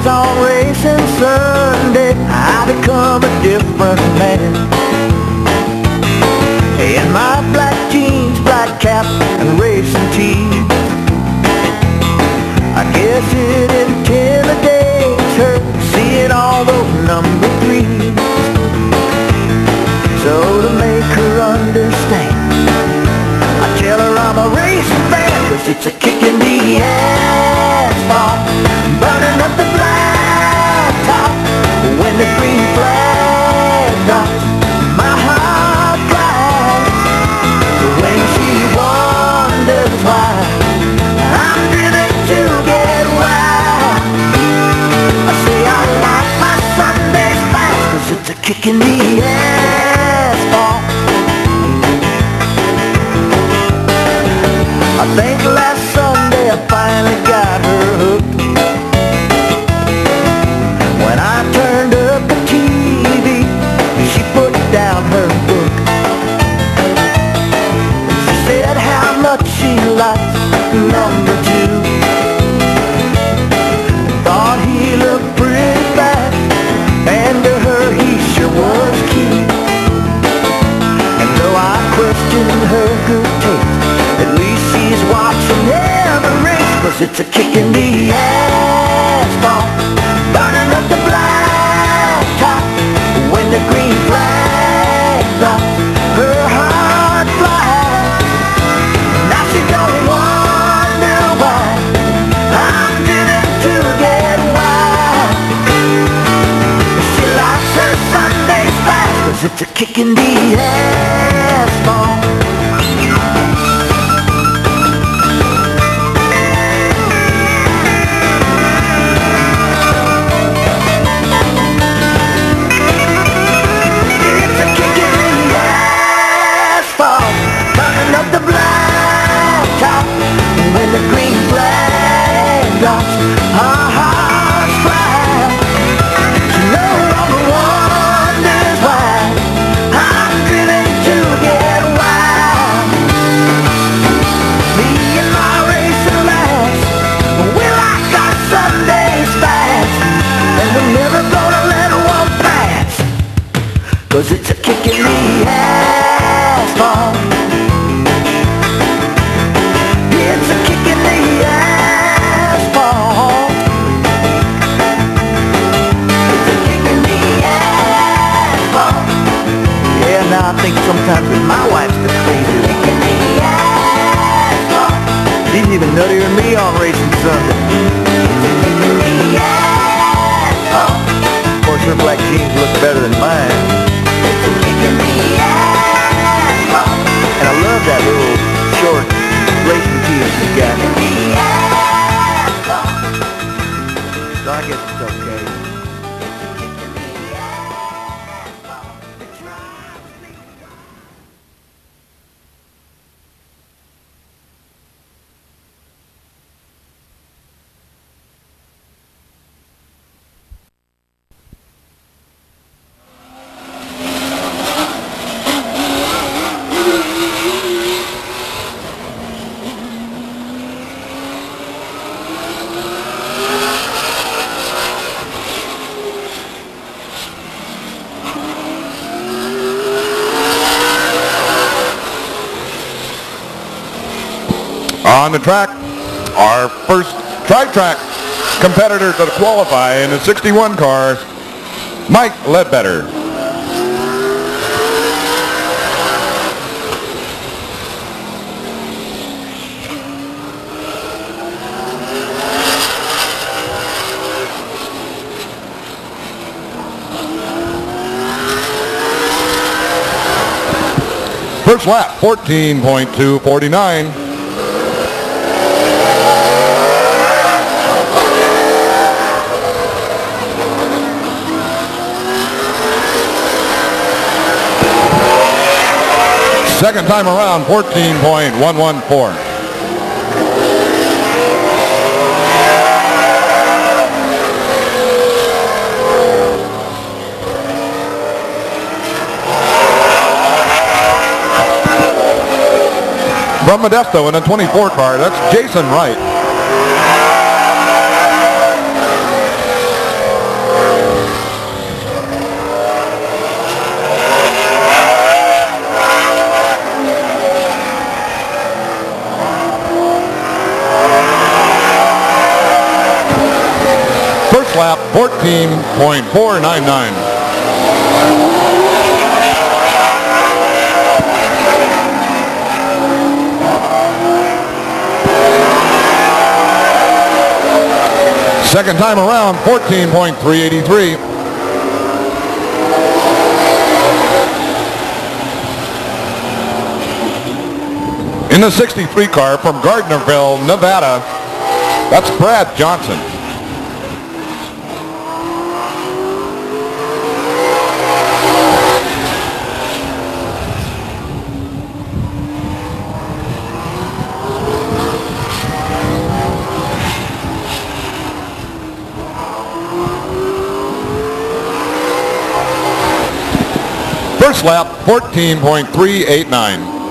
On racing Sunday, I become a different man. In my black jeans, black cap, and racing tees, I guess it intimidates her seeing all those number 3s. So to make her understand, I tell her I'm a racing fan, 'cause it's a kick in the asphalt, burning up the blacktop. When the green flag drops, my heart flies. When she wonders why I'm driven to get wild, I say I like my Sundays fast, 'cause it's a kick in the asphalt. I think last Sunday I finally got her hooked. When I turned up the TV, she put down her book. She said how much she likes number 2. Thought he looked pretty fast, and to her he sure was cute. And though I questioned her good taste, at least she's watching every race, 'cause it's a kick in the asphalt, burning up the blacktop. When the green flag drops, her heart flies. Now she don't wonder why I'm driven to get wild. She likes her Sundays fast, 'cause it's a kick in the asphalt. Up the blacktop, when the green flag drops, our hearts fly. She no longer wonders why I'm driven to get wild. Me and my racing lads, we like our Sundays fast, and we're never gonna let one pass, 'cause it's a kick in the asphalt. It's a kick in the asphalt. It's a kick in the asphalt. Yeah, now I think sometimes that my wife's the crazy one. Kick in the asphalt. She's even nuttier than me on racing Sunday. It's a kick in the asphalt. Of course, her black jeans look better than mine. It's a kick in the asphalt. And I love that little short racing team you got. So I guess it's okay. On the track, our first tri-track competitor to qualify in the 61 cars, Mike Ledbetter. First lap, 14.249. Second time around, 14.114. From Modesto in a 24 car, that's Jason Wright. First lap, 14.499. Second time around, 14.383. In the 63 car from Gardnerville, Nevada, that's Brad Johnson. First lap, 14.389.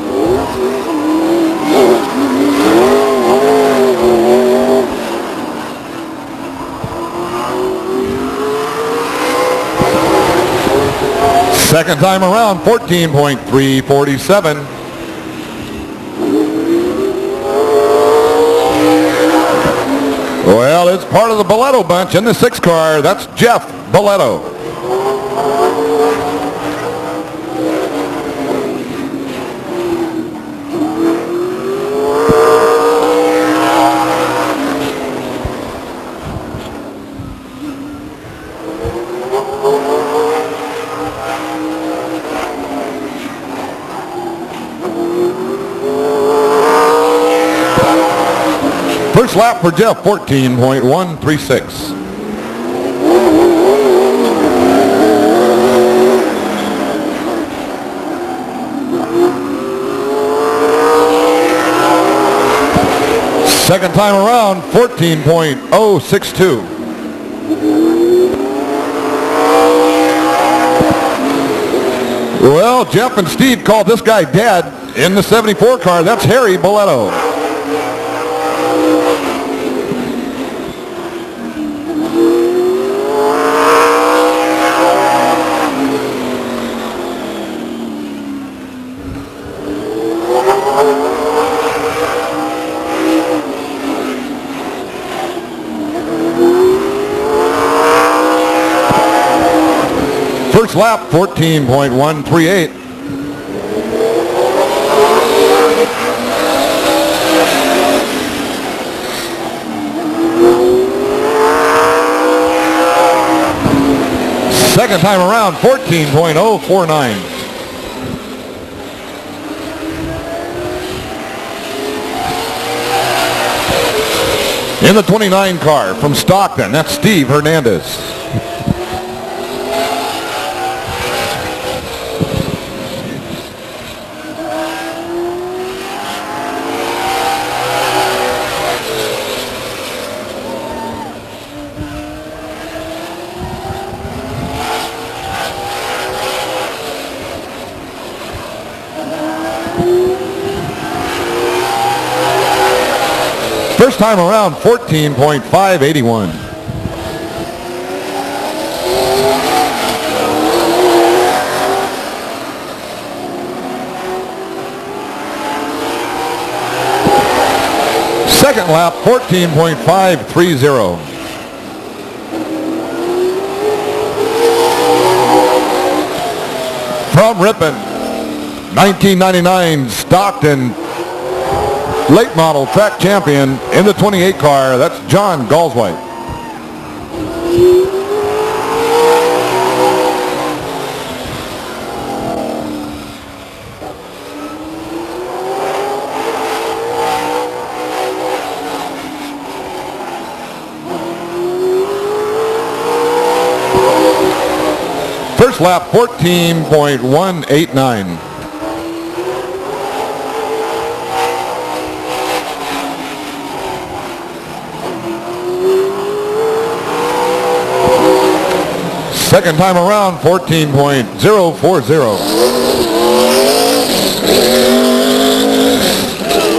Second time around, 14.347. Well, it's part of the Boletto bunch in the 6 car. That's Jeff Boletto. First lap for Jeff, 14.136. Second time around, 14.062. Well, Jeff and Steve called this guy Dad in the 74 car. That's Harry Boletto. First lap, 14.138. Second time around, 14.049. In the 29 car from Stockton, that's Steve Hernandez. First time around, 14.581. Second lap, 14.530. From Ripon, 1999 Stockton late model track champion in the 28 car, that's John Galswhite. First lap, 14.189. Second time around, 14.040.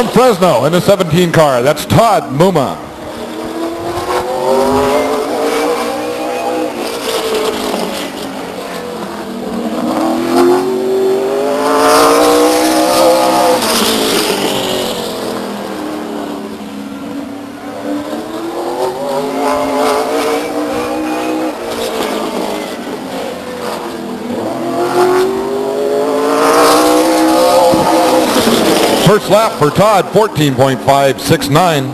From Fresno in the 17 car, that's Todd Muma. First lap for Todd, 14.569.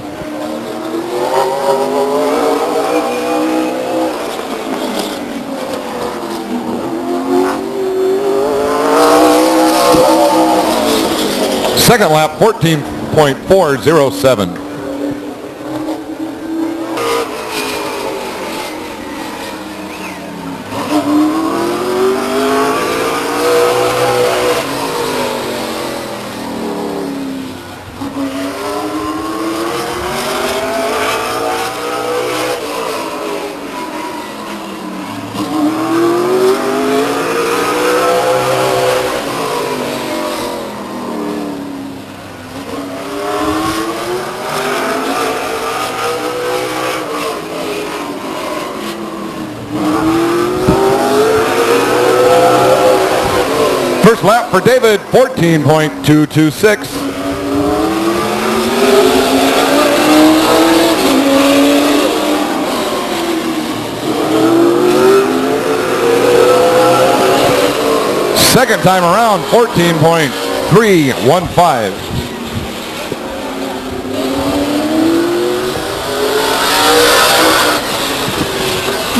Second lap, 14.407. First lap for David, 14.226. Second time around, 14.315.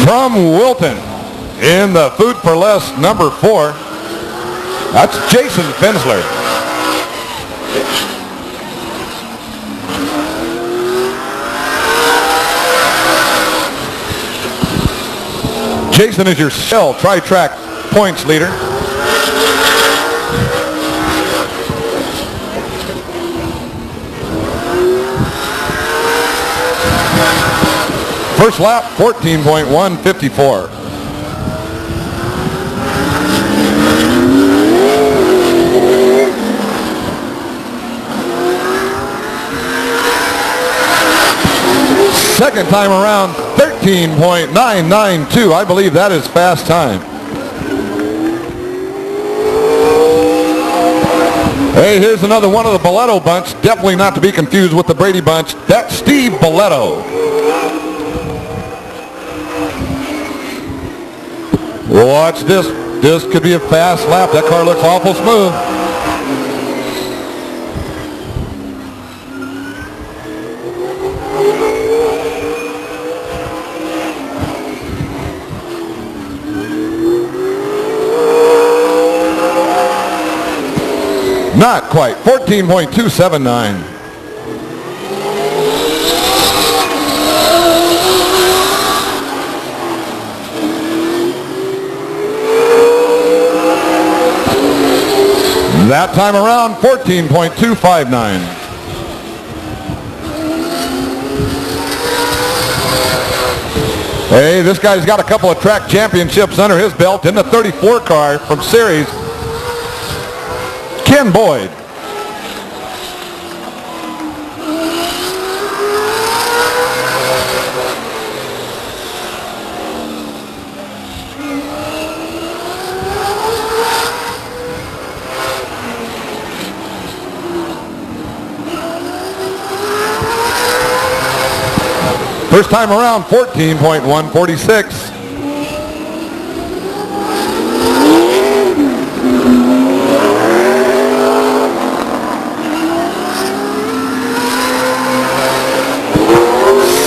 From Wilton in the Food for Less number 4. That's Jason Fensler. Jason is your Shell Tri-Track points leader. First lap, 14.154. Second time around, 13.992. I believe that is fast time. Hey, here's another one of the Boletto bunch. Definitely not to be confused with the Brady bunch. That's Steve Boletto. Watch this. This could be a fast lap. That car looks awful smooth. Not quite. 14.279. That time around, 14.259. Hey, this guy's got a couple of track championships under his belt in the 34 car from Series. Ken Boyd. First time around, 14.146.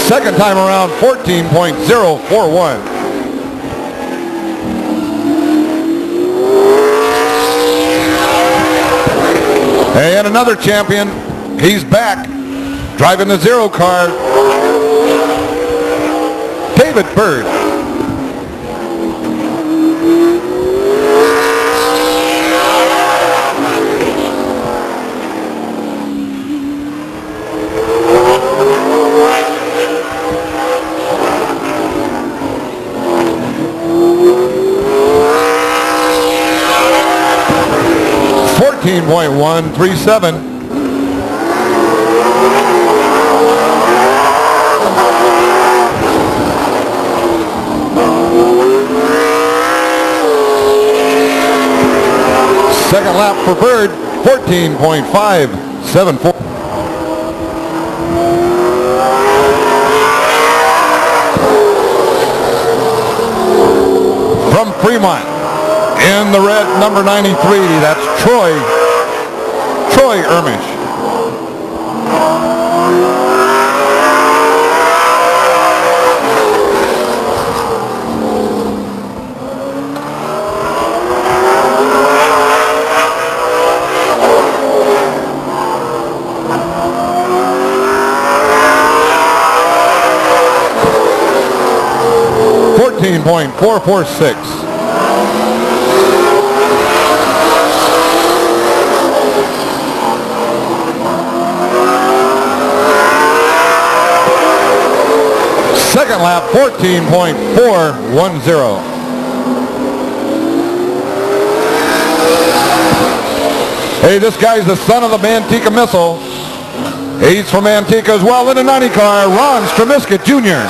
Second time around, 14.041. And another champion, he's back, driving the 0 car, David Bird. .137. Second lap for Bird, 14.574. From Fremont, in the red, number 93, that's Troy Ermish. .446. Second lap, 14.410. Hey, this guy's the son of the Manteca Missile. He's from Manteca as well in a 90 car, Ron Stramiskit Jr.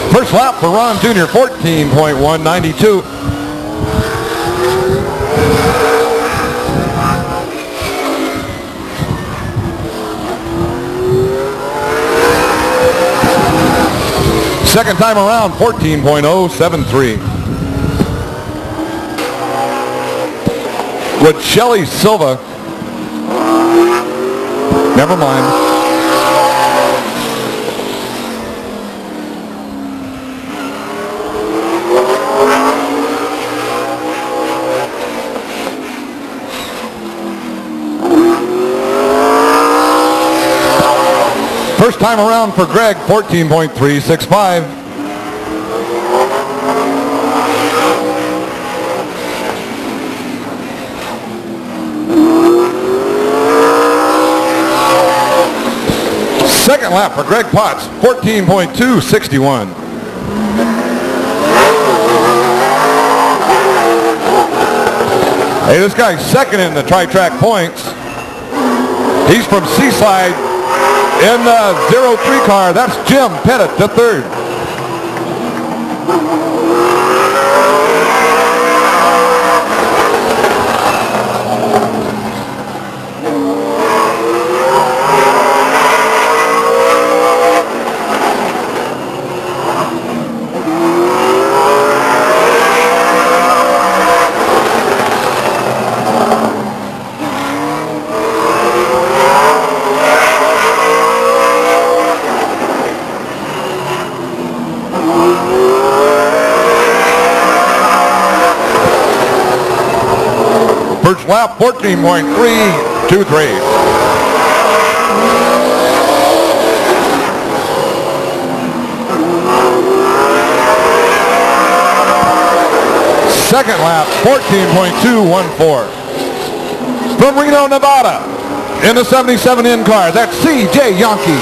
First lap for Ron Jr., 14.192. Second time around, 14.073. With Shelly Silva. Never mind. First time around for Greg, 14.365. Second lap for Greg Potts, 14.261. Hey, this guy's second in the tri-track points. He's from Seaside. In the 03 car, that's Jim Pettit, the third. First lap, 14.323. Second lap, 14.214. From Reno, Nevada, in the 77 in car, that's C.J. Yonke.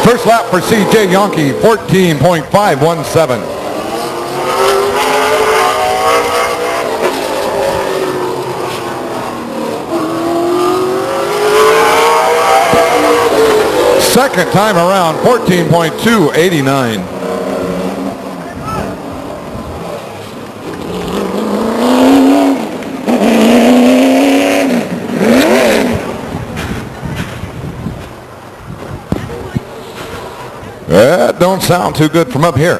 First lap for C.J. Yonke, 14.517. Second time around, 14.289. That don't sound too good from up here.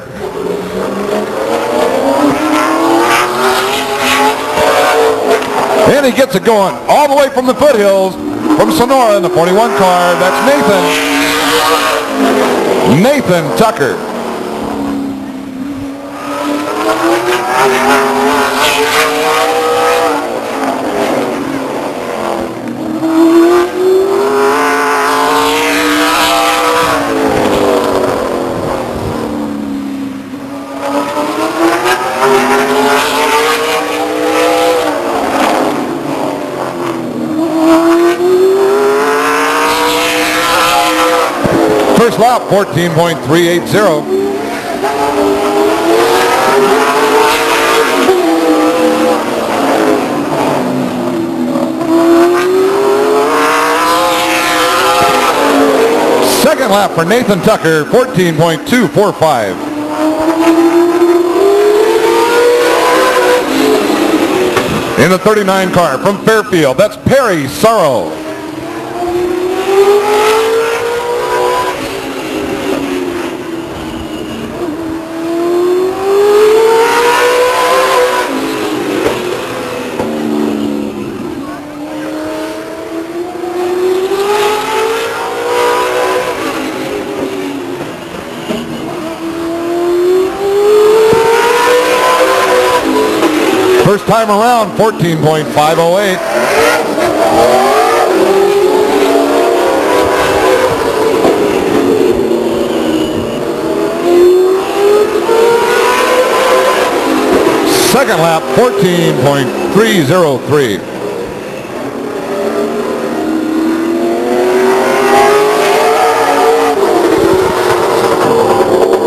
And he gets it going all the way from the foothills from Sonora in the 41 car. That's Nathan Tucker. First lap, 14.380. Second lap for Nathan Tucker, 14.245. In the 39 car from Fairfield, that's Perry Sorrow. First time around, 14.508. Second lap, 14.303.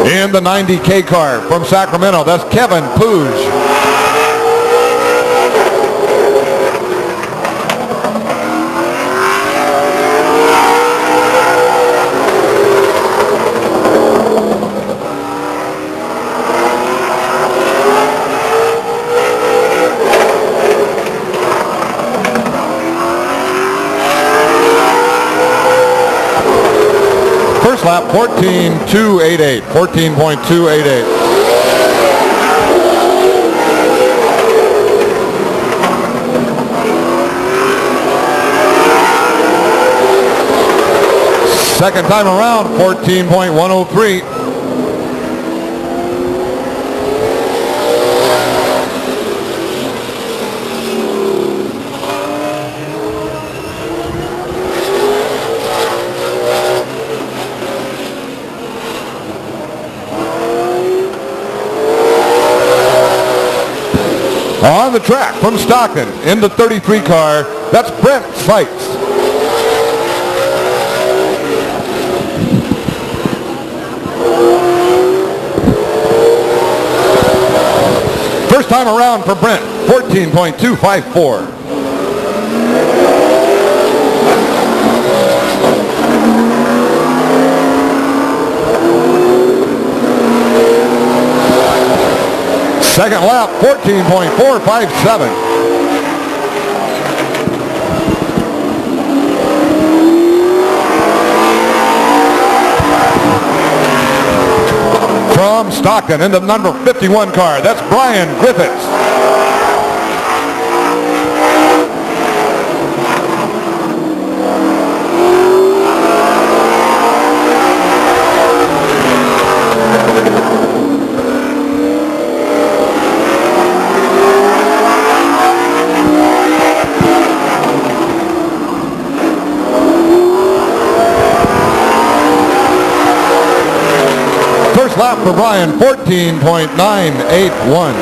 In the 90K car from Sacramento, that's Kevin Pooge. First lap, 14.288. 14.288. Second time around, 14.103. On the track from Stockton in the 33 car, that's Brent Sykes. First time around for Brent, 14.254. Second lap, 14.457. From Stockton in the number 51 car, that's Brian Griffiths. First lap for Brian, 14.981.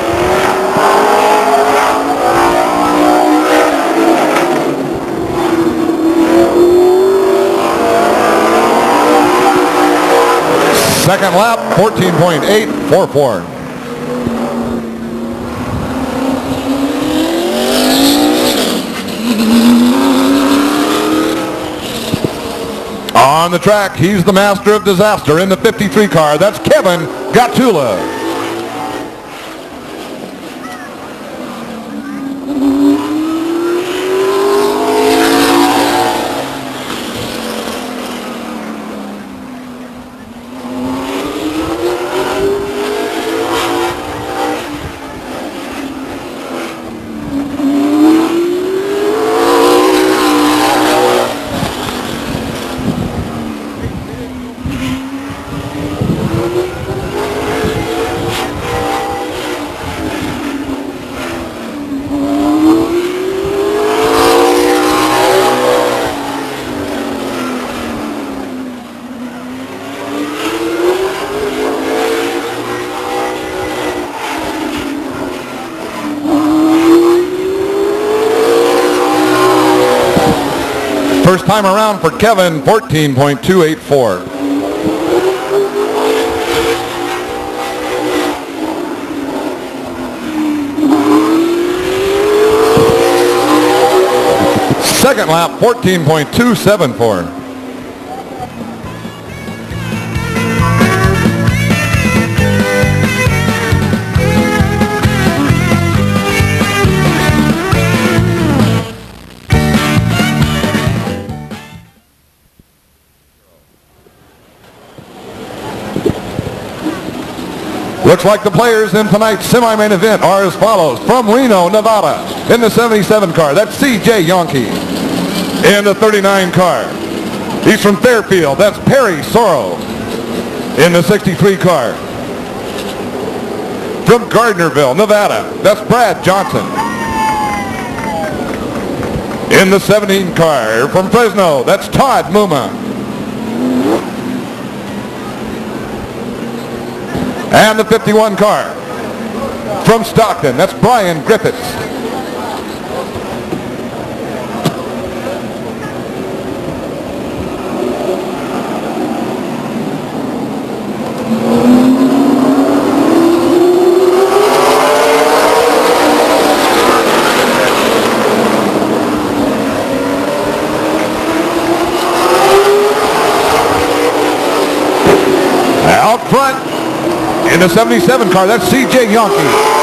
Second lap, 14.844. On the track, he's the master of disaster in the 53 car. That's Kevin Gatula. First time around for Kevin, 14.284. Second lap, 14.274. Looks like the players in tonight's semi-main event are as follows. From Reno, Nevada, in the 77 car, that's C.J. Yonke. In the 39 car, he's from Fairfield, that's Perry Sorrow. In the 63 car, from Gardnerville, Nevada, that's Brad Johnson. In the 17 car, from Fresno, that's Todd Muma. And the 51 car, from Stockton, that's Brian Griffiths. Out front, in the 77 car, that's C.J. Yonke.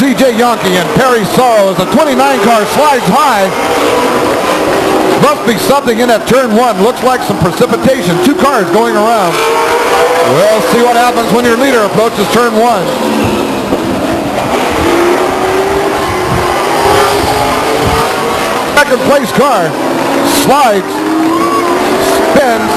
C.J. Yonke and Perry Sorrow as the 29 car slides high. Must be something in that turn one. Looks like some precipitation. Two cars going around. We'll see what happens when your leader approaches turn one. Second place car slides, spins.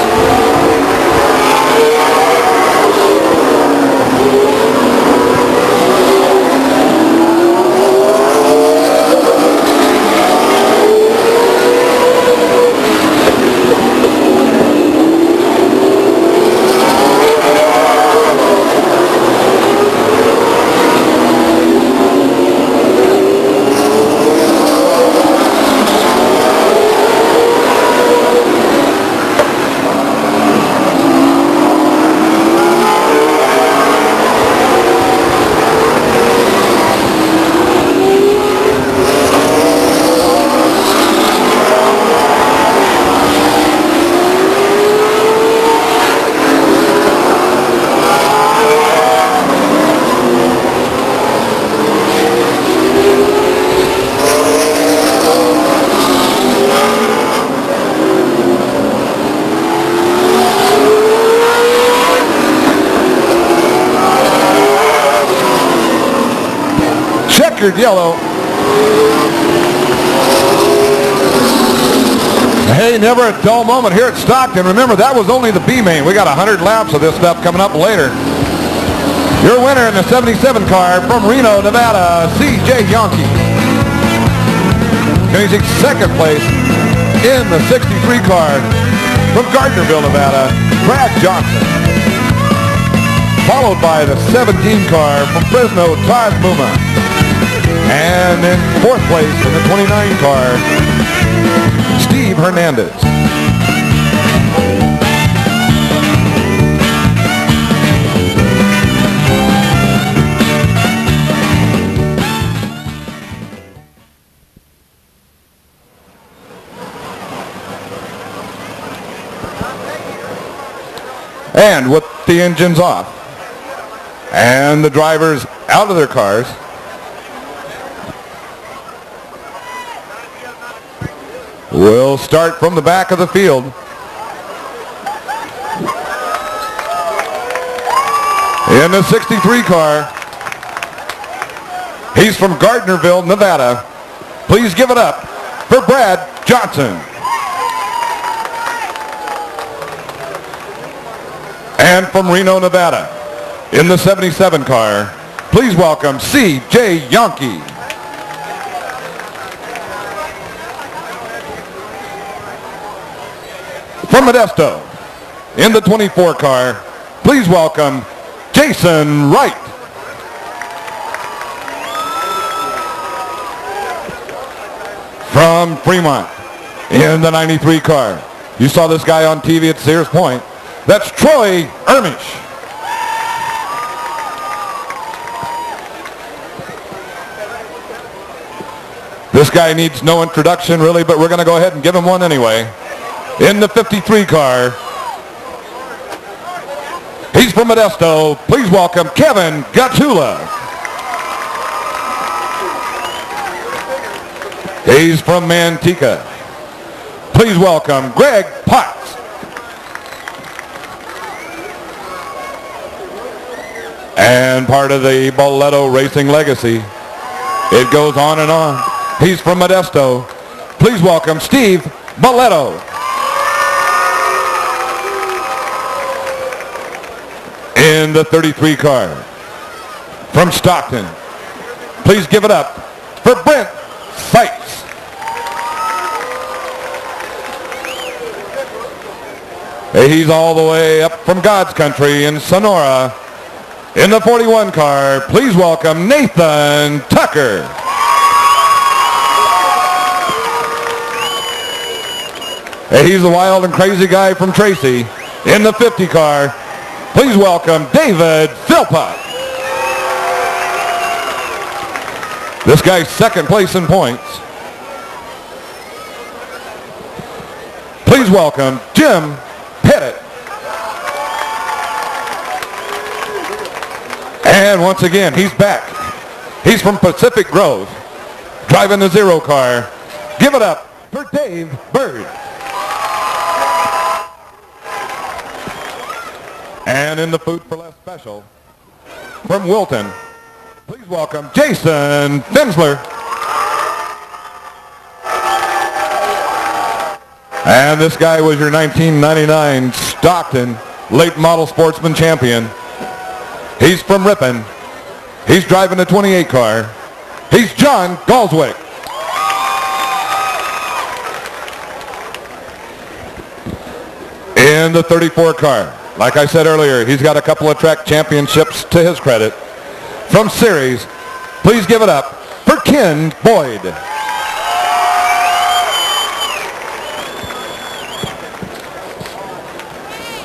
Checkered yellow. Hey, never a dull moment here at Stockton. Remember, that was only the B main. We got 100 laps of this stuff coming up later. Your winner in the 77 car from Reno, Nevada, C.J. Yonke. Finishing second place in the 63 car from Gardnerville, Nevada, Brad Johnson. Followed by the 17 car from Fresno, Todd Muma. And in fourth place in the 29 car, Steve Hernandez. And with the engines off and the drivers out of their cars, will start from the back of the field. In the 63 car, he's from Gardnerville, Nevada. Please give it up for Brad Johnson. And from Reno, Nevada, in the 77 car, please welcome C.J. Yonke. From Modesto, in the 24 car, please welcome Jason Wright. From Fremont, in the 93 car, you saw this guy on TV at Sears Point. That's Troy Ermish. This guy needs no introduction really, but we're going to go ahead and give him one anyway. In the 53 car, he's from Modesto. Please welcome Kevin Gatula. He's from Manteca. Please welcome Greg Potts. And part of the Boleto Racing legacy. It goes on and on. He's from Modesto. Please welcome Steve Boleto. In the 33 car, from Stockton, please give it up for Brent Seitz. He's all the way up from God's country in Sonora. In the 41 car, please welcome Nathan Tucker. He's a wild and crazy guy from Tracy. In the 50 car, please welcome David Philpott. This guy's second place in points. Please welcome Jim Pettit. And once again, he's back. He's from Pacific Grove, driving the 0 car. Give it up for Dave Bird. And in the Food for Less special, from Wilton, please welcome Jason Finsler. And this guy was your 1999 Stockton late model sportsman champion. He's from Ripon. He's driving a 28 car. He's John Galswick. In the 34 car, like I said earlier, he's got a couple of track championships to his credit. From Series, please give it up for Ken Boyd.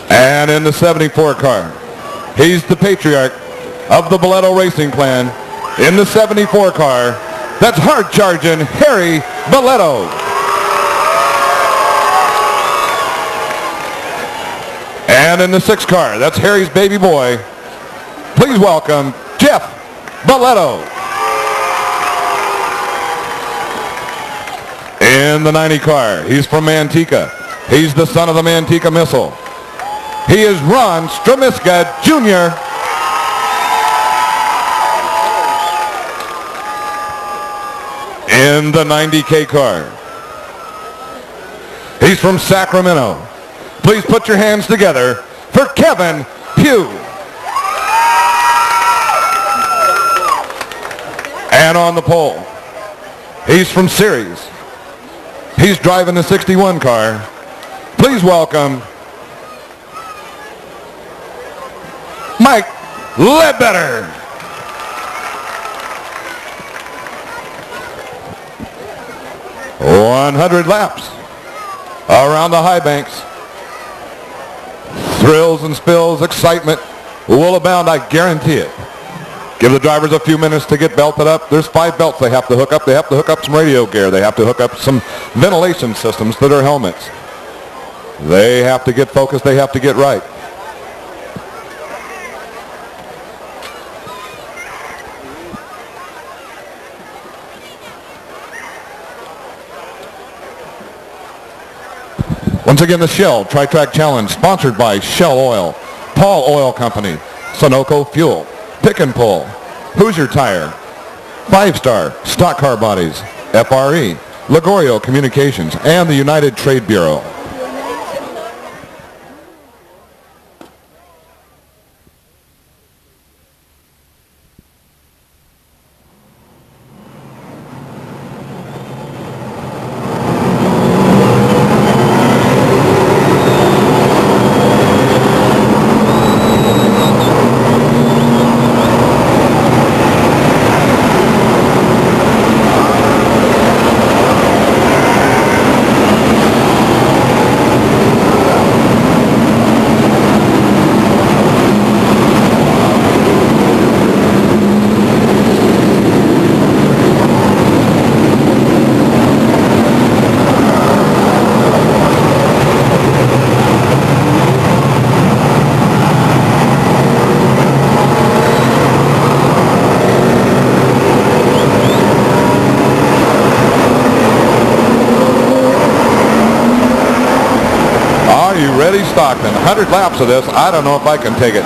And in the 74 car, he's the patriarch of the Boleto Racing Clan. In the 74 car, that's hard-charging Harry Boleto. And in the 6 car, that's Harry's baby boy. Please welcome Jeff Boleto. In the 90 car, he's from Manteca. He's the son of the Manteca Missile. He is Ron Stromiska Jr. In the 90K car, he's from Sacramento. Please put your hands together for Kevin Pugh. And on the pole, he's from Series. He's driving the 61 car. Please welcome Mike Ledbetter. "100 laps around the high banks. Thrills and spills, excitement will abound, I guarantee it. Give the drivers a few minutes to get belted up. There's 5 belts they have to hook up. They have to hook up some radio gear. They have to hook up some ventilation systems to their helmets. They have to get focused. They have to get right. Once again, the Shell Tri-Track Challenge, sponsored by Shell Oil, Paul Oil Company, Sunoco Fuel, Pick and Pull, Hoosier Tire, 5-Star, Stock Car Bodies, FRE, Ligorio Communications, and the United Trade Bureau. Ready, Stockton. 100 laps of this. I don't know if I can take it.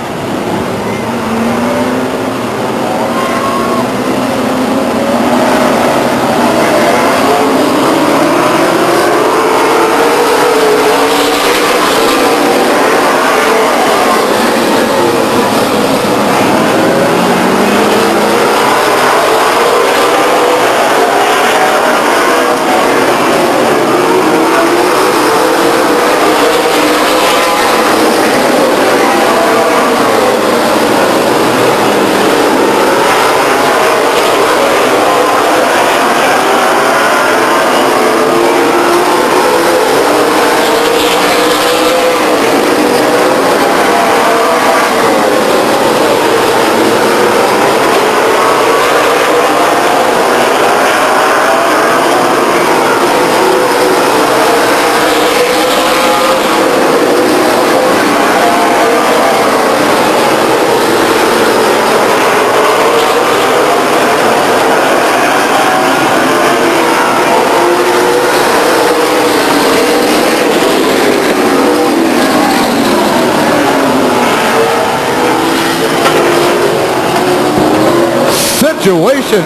Situation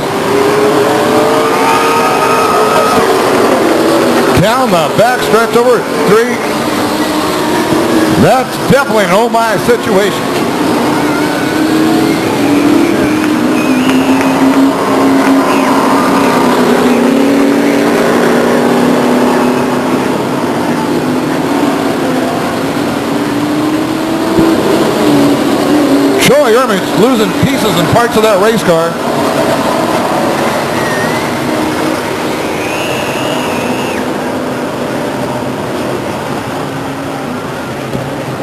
down the backstretch over 3. That's definitely an oh my situation. Troy Ermich losing pieces and parts of that race car.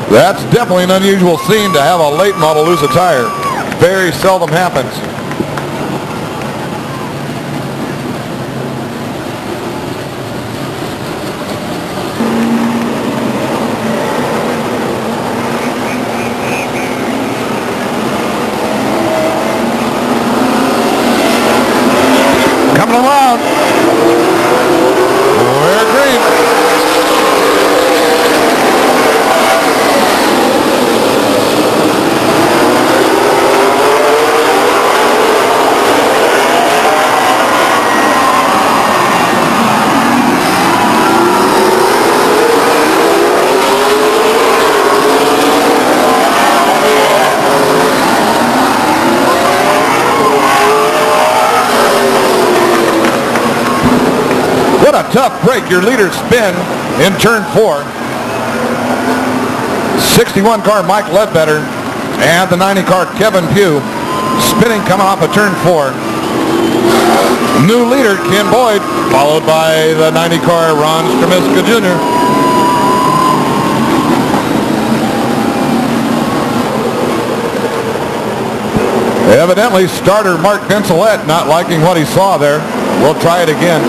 That's definitely an unusual scene to have a late model lose a tire. Very seldom happens. Coming around. We're green. What a tough break your leader spin in turn 4. 61 car Mike Ledbetter and the 90 car Kevin Pugh spinning coming off of turn 4. New leader Ken Boyd, followed by the 90 car Ron Stremiska Jr. Evidently starter Mark Vincelette not liking what he saw there. We'll try it again.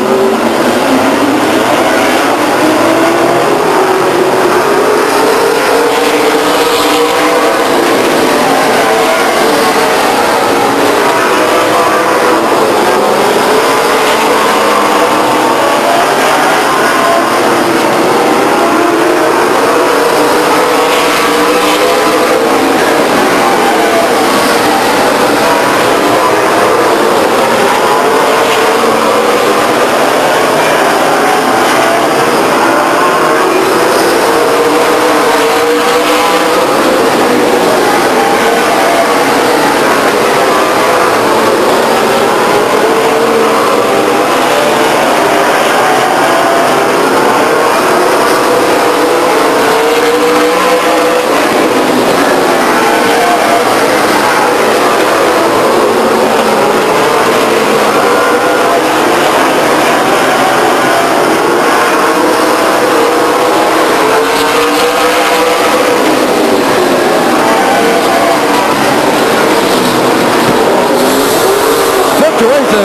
situation.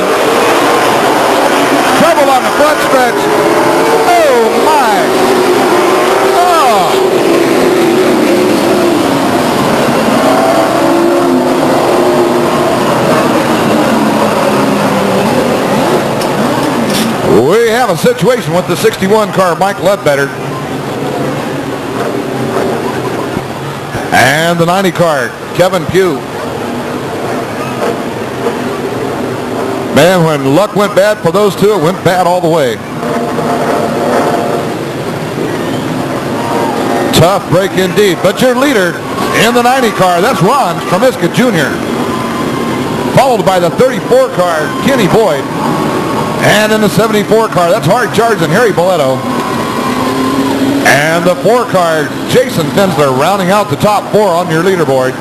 Trouble on the front stretch. Oh, my. Oh. We have a situation with the 61 car, Mike Ledbetter. And the 90 car, Kevin Pugh. Man, when luck went bad for those two, it went bad all the way. Tough break indeed. But your leader in the 90 car, that's Ron Tramiska Jr. Followed by the 34 car, Kenny Boyd. And in the 74 car, that's Hard Charge and Harry Boletto. And the 4 car, Jason Finsler, rounding out the top 4 on your leaderboard.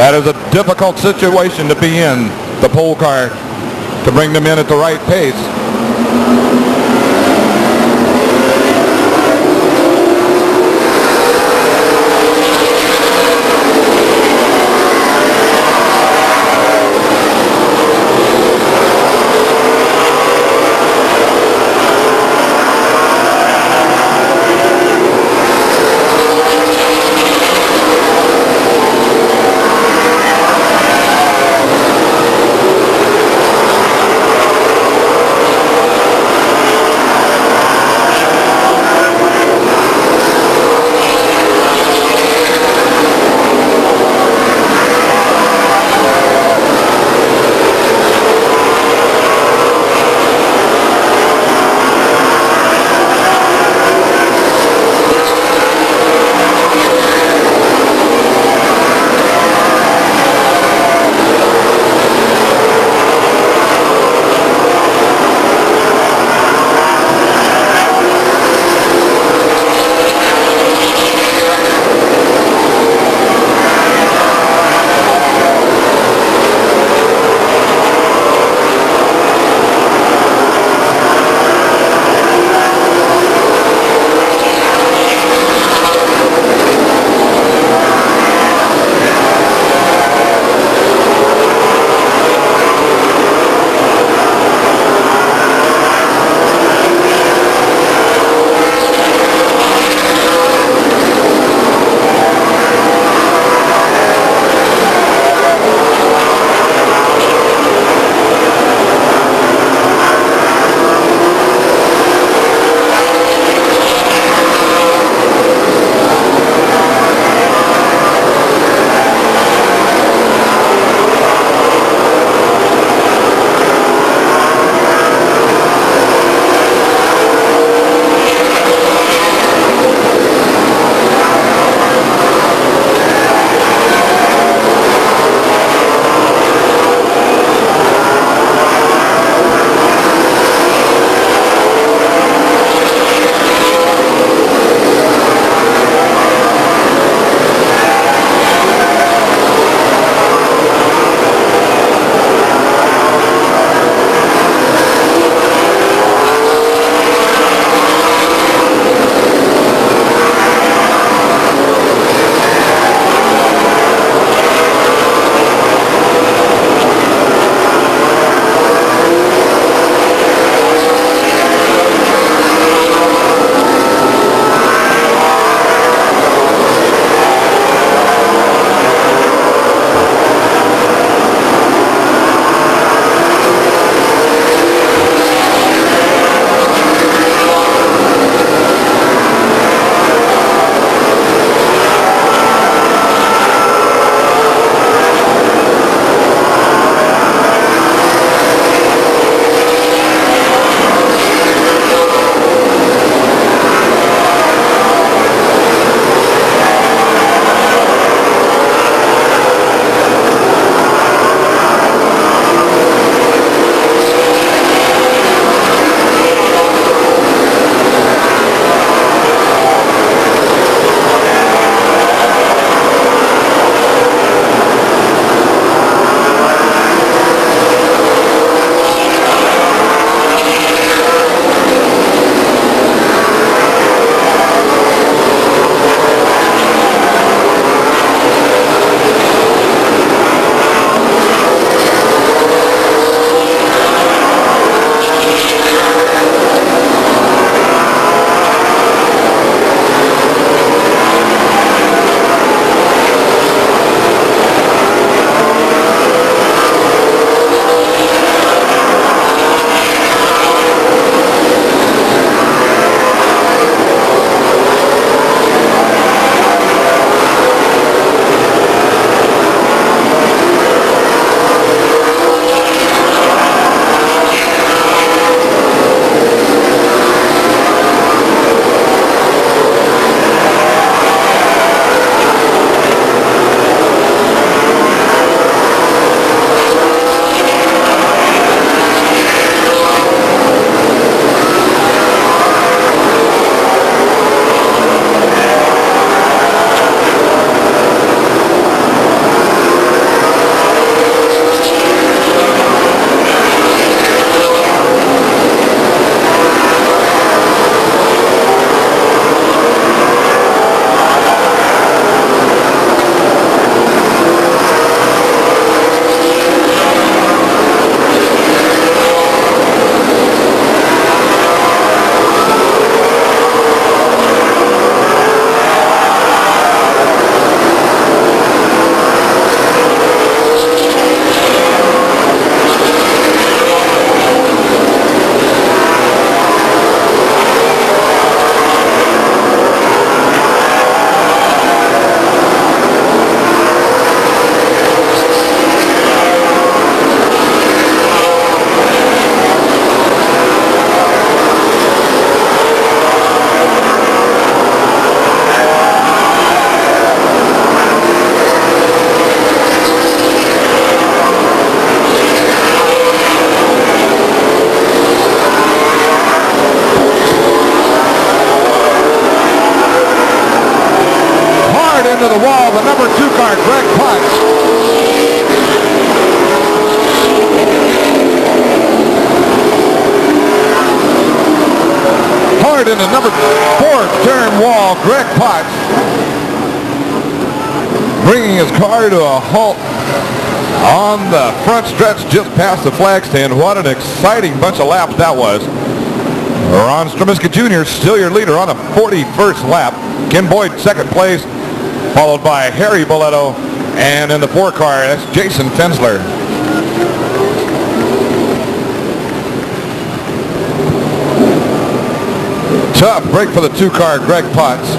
That is a difficult situation to be in, the pole car, to bring them in at the right pace. the number 2 car, Greg Potts. Hard in the number 4 turn wall, Greg Potts, bringing his car to a halt on the front stretch just past the flag stand. What an exciting bunch of laps that was. Ron Stremiska Jr. still your leader on a 41st lap. Ken Boyd second place, followed by Harry Boletto, and in the 4 car, that's Jason Fensler. Tough break for the 2 car, Greg Potts.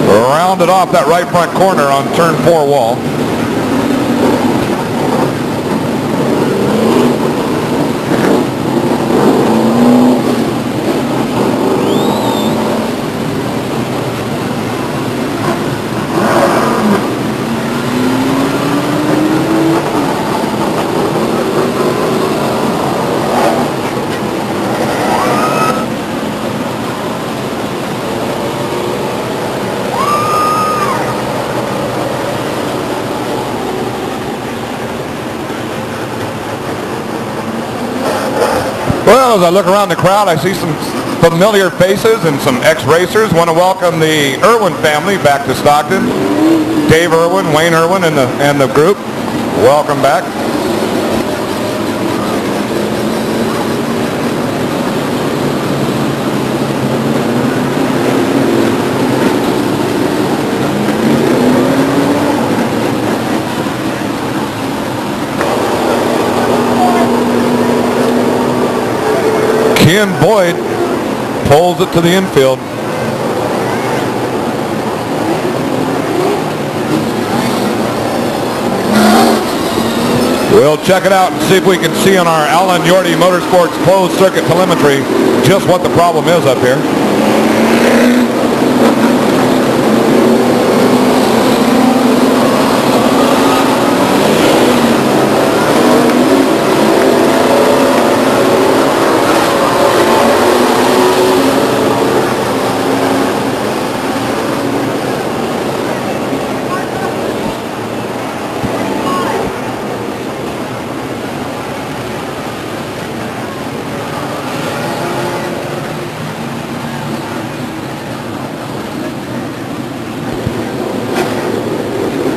Rounded off that right front corner on turn 4 wall. Well, as I look around the crowd, I see some familiar faces and some ex-racers. Want to welcome the Irwin family back to Stockton. Dave Irwin, Wayne Irwin, and the group. Welcome back. Ken Boyd pulls it to the infield. We'll check it out and see if we can see on our Alan Yorty Motorsports closed circuit telemetry just what the problem is up here.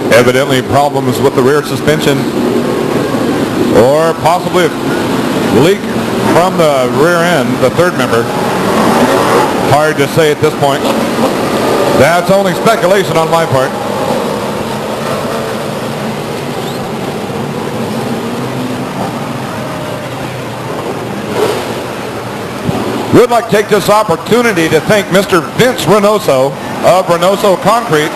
Evidently problems with the rear suspension, or possibly a leak from the rear end, the third member. Hard to say at this point. That's only speculation on my part. We'd like to take this opportunity to thank Mr. Vince Reynoso of Reynoso Concrete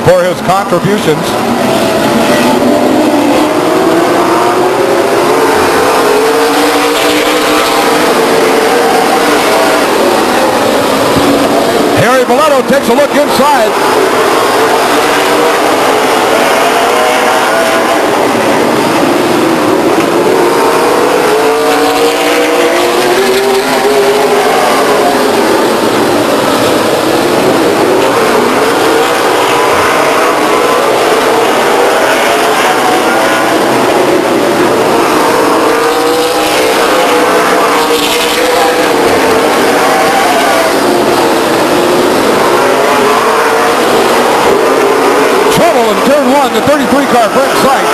for his contributions. Harry Boletto takes a look inside. In turn 1, the 33 car front sight.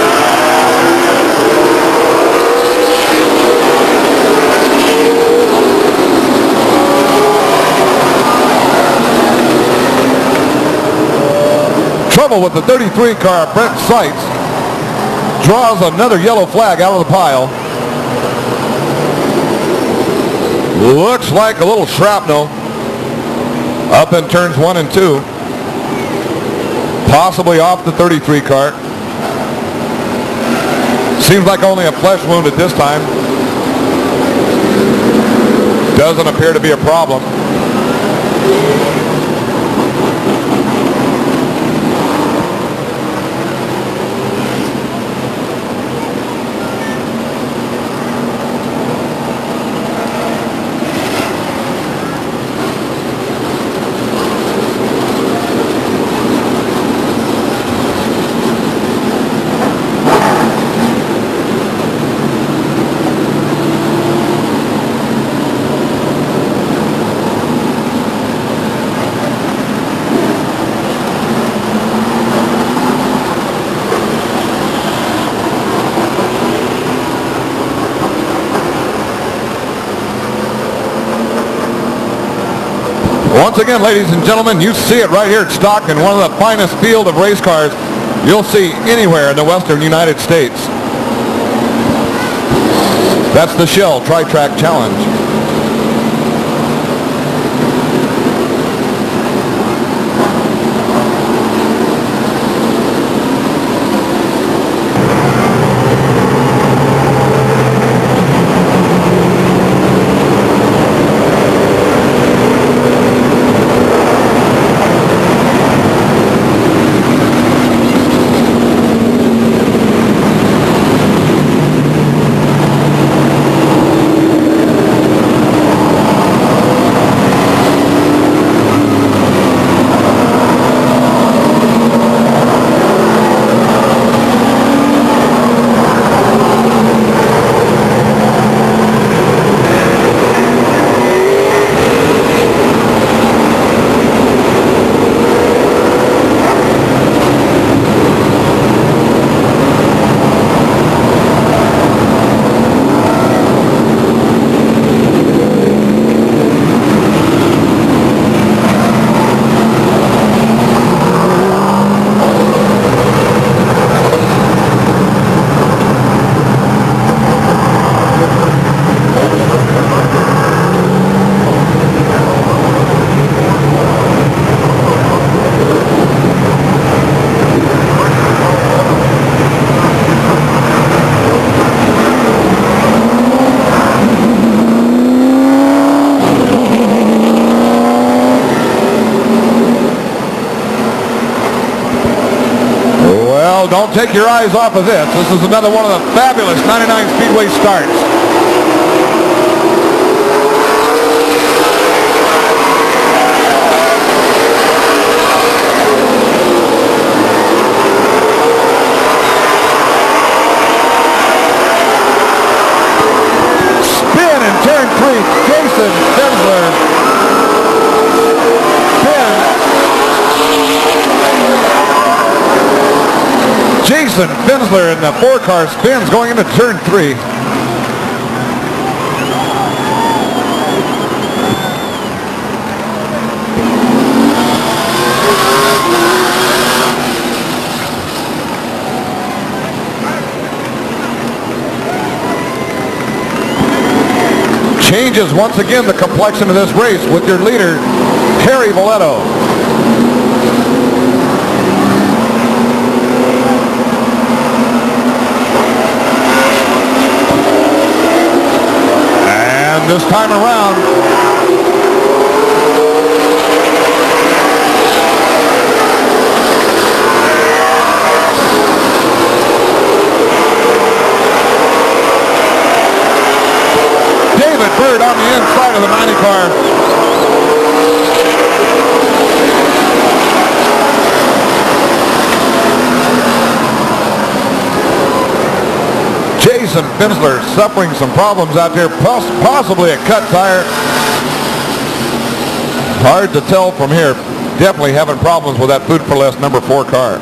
Trouble with the 33 car, Brent Seitz draws another yellow flag out of the pile. Looks like a little shrapnel up in turns 1 and 2. Possibly off the 33 car. Seems like only a flesh wound at this time. Doesn't appear to be a problem. Once again, ladies and gentlemen, you see it right here at Stockton, one of the finest field of race cars you'll see anywhere in the western United States. That's the Shell Tri-Track Challenge. Don't take your eyes off of this. This is another one of the fabulous 99 Speedway starts. Spin in turn 3. Jason Fensler. Jason Fensler in the 4-car spins going into turn 3. Changes once again the complexion of this race with your leader, Harry Valletto. This time around, David Bird on the inside of the 90 car. Jason Fensler suffering some problems out there, possibly a cut tire. Hard to tell from here. Definitely having problems with that Food for Less number 4 car.